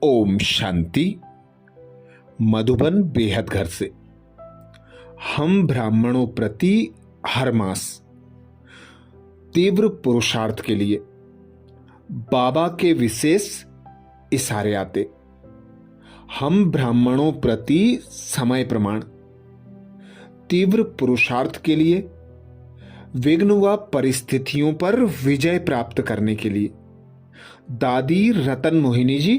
ओम शांति। मधुबन बेहद घर से हम ब्राह्मणों प्रति हर मास तीव्र पुरुषार्थ के लिए बाबा के विशेष इशारे आते। हम ब्राह्मणों प्रति समय प्रमाण तीव्र पुरुषार्थ के लिए विघ्न व परिस्थितियों पर विजय प्राप्त करने के लिए दादी रतन मोहिनी जी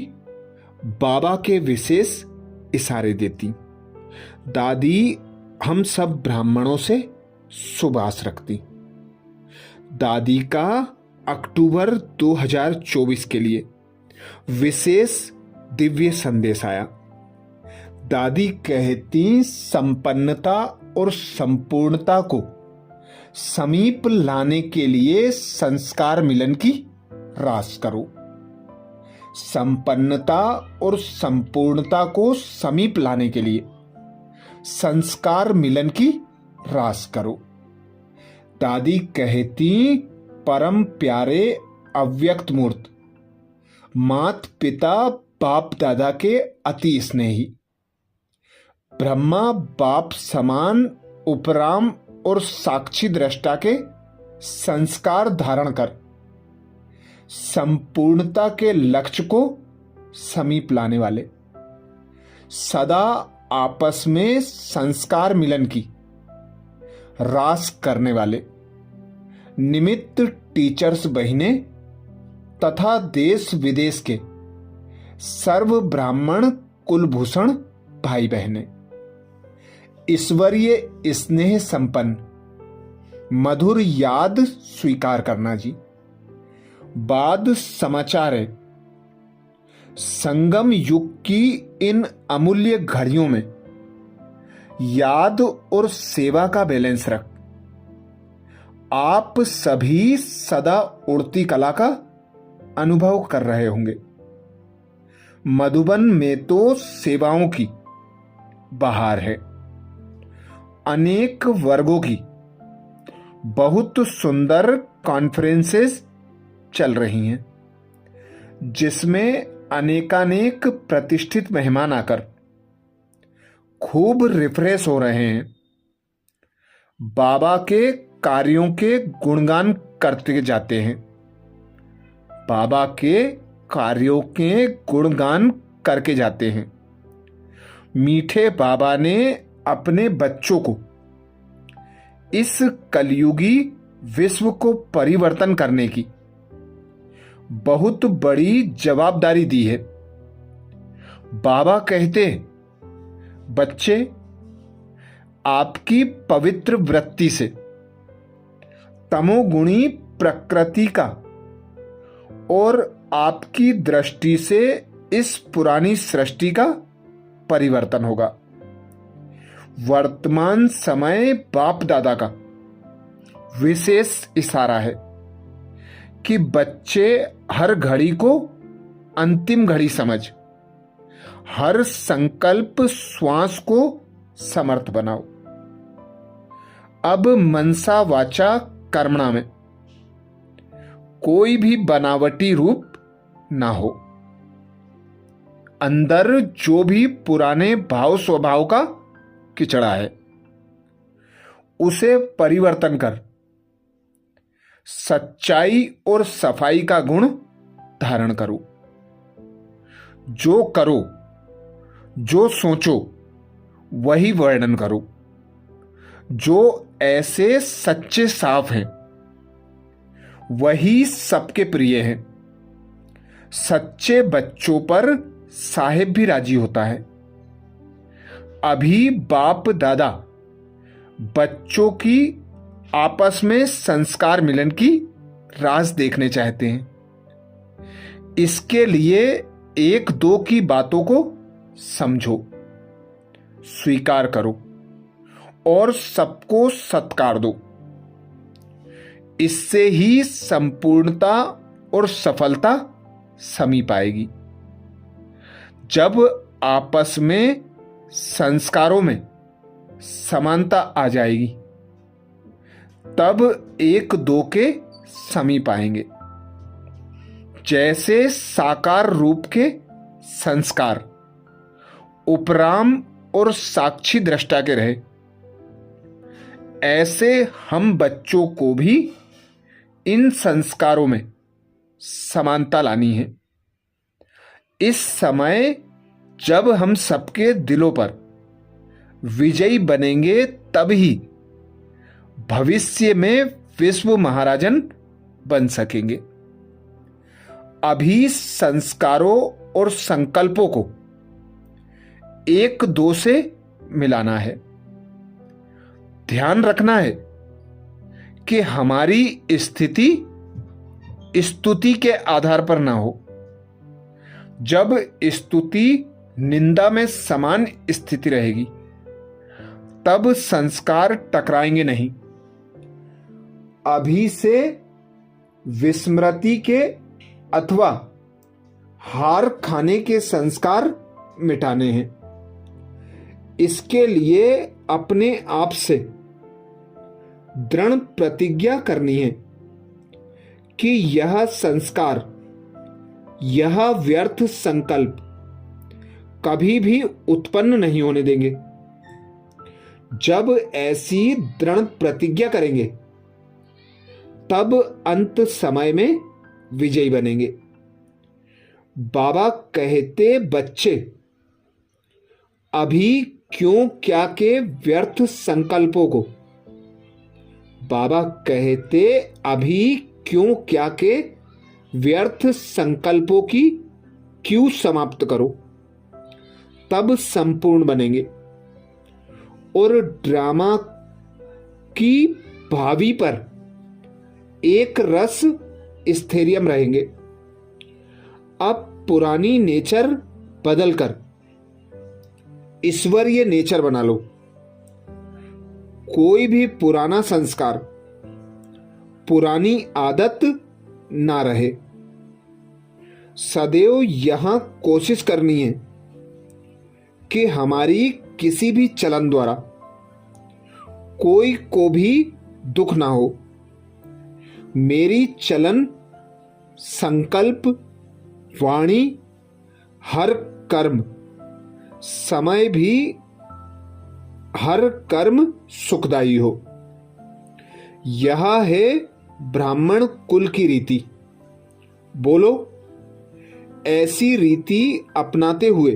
बाबा के विशेष इशारे देती। दादी हम सब ब्राह्मणों से शुभ आस रखती। दादी का अक्टूबर 2024 के लिए विशेष दिव्य संदेश आया। दादी कहती, संपन्नता और संपूर्णता को समीप लाने के लिए संस्कार मिलन की रास करो। संपन्नता और संपूर्णता को समीप लाने के लिए संस्कार मिलन की रास करो। दादी कहती, परम प्यारे अव्यक्त मूर्त मात पिता बाप दादा के अति स्नेही ब्रह्मा बाप समान उपराम और साक्षी दृष्टा के संस्कार धारण कर संपूर्णता के लक्ष्य को समीप लाने वाले, सदा आपस में संस्कार मिलन की रास करने वाले निमित्त टीचर्स बहिने तथा देश विदेश के सर्व ब्राह्मण कुलभूषण भाई बहने, ईश्वरीय स्नेह संपन्न मधुर याद स्वीकार करना जी। बाद समाचार है, संगम युग की इन अमूल्य घड़ियों में याद और सेवा का बैलेंस रख आप सभी सदा उड़ती कला का अनुभव कर रहे होंगे। मधुबन में तो सेवाओं की बहार है। अनेक वर्गों की बहुत सुंदर कॉन्फ्रेंसेस चल रही हैं, जिसमें अनेकानेक प्रतिष्ठित मेहमान आकर खूब रिफ्रेश हो रहे हैं। बाबा के कार्यों के गुणगान करते जाते हैं। बाबा के कार्यों के गुणगान करके जाते हैं। मीठे बाबा ने अपने बच्चों को इस कलयुगी विश्व को परिवर्तन करने की बहुत बड़ी जवाबदारी दी है। बाबा कहते, बच्चे आपकी पवित्र वृत्ति से तमोगुणी प्रकृति का और आपकी दृष्टि से इस पुरानी सृष्टि का परिवर्तन होगा। वर्तमान समय बाप दादा का विशेष इशारा है कि बच्चे हर घड़ी को अंतिम घड़ी समझ हर संकल्प श्वास को समर्थ बनाओ। अब मनसा वाचा कर्मणा में कोई भी बनावटी रूप ना हो। अंदर जो भी पुराने भाव स्वभाव का किचड़ा है उसे परिवर्तन कर सच्चाई और सफाई का गुण धारण करो। जो करो, जो सोचो वही वर्णन करो। जो ऐसे सच्चे साफ हैं वही सबके प्रिय हैं। सच्चे बच्चों पर साहिब भी राजी होता है। अभी बाप दादा बच्चों की आपस में संस्कार मिलन की राज देखने चाहते हैं। इसके लिए एक दो की बातों को समझो, स्वीकार करो और सबको सत्कार दो। इससे ही संपूर्णता और सफलता समीप आएगी। जब आपस में संस्कारों में समानता आ जाएगी तब एक दो के समीप आएंगे। जैसे साकार रूप के संस्कार उपराम और साक्षी दृष्टा के रहे। ऐसे हम बच्चों को भी इन संस्कारों में समानता लानी है। इस समय जब हम सबके दिलों पर विजयी बनेंगे तभी भविष्य में विश्व महाराजन बन सकेंगे। अभी संस्कारों और संकल्पों को एक दो से मिलाना है। ध्यान रखना है कि हमारी स्थिति स्तुति के आधार पर ना हो। जब स्तुति निंदा में समान स्थिति रहेगी तब संस्कार टकराएंगे नहीं। अभी से विस्मृति के अथवा हार खाने के संस्कार मिटाने हैं। इसके लिए अपने आप से दृढ़ प्रतिज्ञा करनी है कि यह संस्कार, यह व्यर्थ संकल्प कभी भी उत्पन्न नहीं होने देंगे। जब ऐसी दृढ़ प्रतिज्ञा करेंगे तब अंत समय में विजयी बनेंगे। बाबा कहते, बच्चे अभी क्यों क्या के व्यर्थ संकल्पों को, बाबा कहते अभी क्यों क्या के व्यर्थ संकल्पों की क्यों समाप्त करो, तब संपूर्ण बनेंगे और ड्रामा की भावी पर एक रस स्थैर्यम रहेंगे। अब पुरानी नेचर बदलकर ईश्वरीय नेचर बना लो। कोई भी पुराना संस्कार, पुरानी आदत ना रहे। सदैव यहां कोशिश करनी है कि हमारी किसी भी चलन द्वारा कोई को भी दुख ना हो। मेरी चलन, संकल्प, वाणी, हर कर्म, समय भी हर कर्म सुखदायी हो। यह है ब्राह्मण कुल की रीति। बोलो, ऐसी रीति अपनाते हुए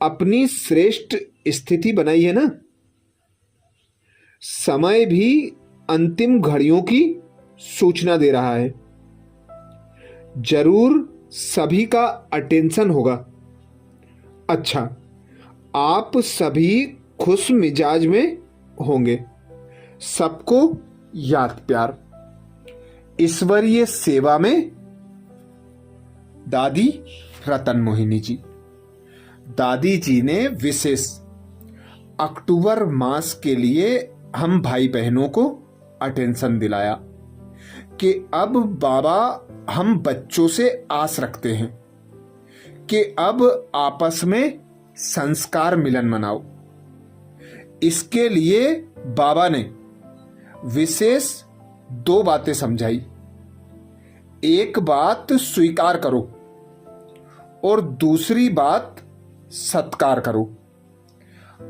अपनी श्रेष्ठ स्थिति बनाई है ना। समय भी अंतिम घड़ियों की सूचना दे रहा है। जरूर सभी का अटेंशन होगा। अच्छा, आप सभी खुश मिजाज में होंगे। सबको याद प्यार। ईश्वरीय सेवा में दादी रतन मोहिनी जी। दादी जी ने विशेष अक्टूबर मास के लिए हम भाई बहनों को अटेंशन दिलाया कि अब बाबा हम बच्चों से आस रखते हैं कि अब आपस में संस्कार मिलन मनाओ। इसके लिए बाबा ने विशेष 2 बातें समझाई। एक बात स्वीकार करो और दूसरी बात सत्कार करो,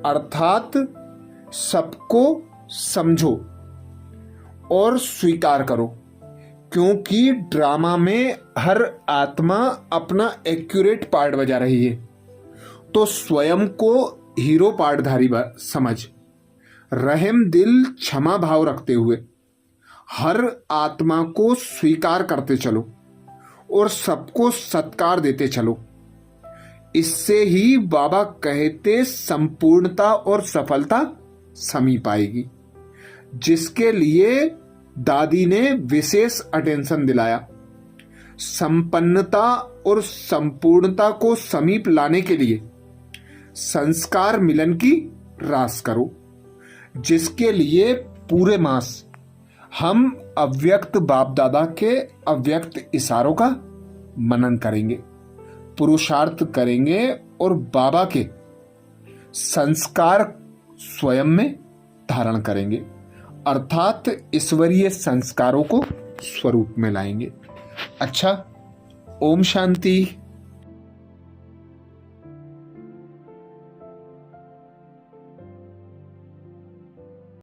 अर्थात सबको समझो और स्वीकार करो, क्योंकि ड्रामा में हर आत्मा अपना एक्यूरेट पार्ट बजा रही है। तो स्वयं को हीरो पार्टधारी समझ, रहम दिल क्षमा भाव रखते हुए हर आत्मा को स्वीकार करते चलो और सबको सत्कार देते चलो। इससे ही बाबा कहते संपूर्णता और सफलता समीप आएगी, जिसके लिए दादी ने विशेष अटेंशन दिलाया। संपन्नता और संपूर्णता को समीप लाने के लिए संस्कार मिलन की रास करो, जिसके लिए पूरे मास हम अव्यक्त बाप दादा के अव्यक्त इशारों का मनन करेंगे, पुरुषार्थ करेंगे और बाबा के संस्कार स्वयं में धारण करेंगे, अर्थात ईश्वरीय संस्कारों को स्वरूप में लाएंगे। अच्छा, ओम शांति।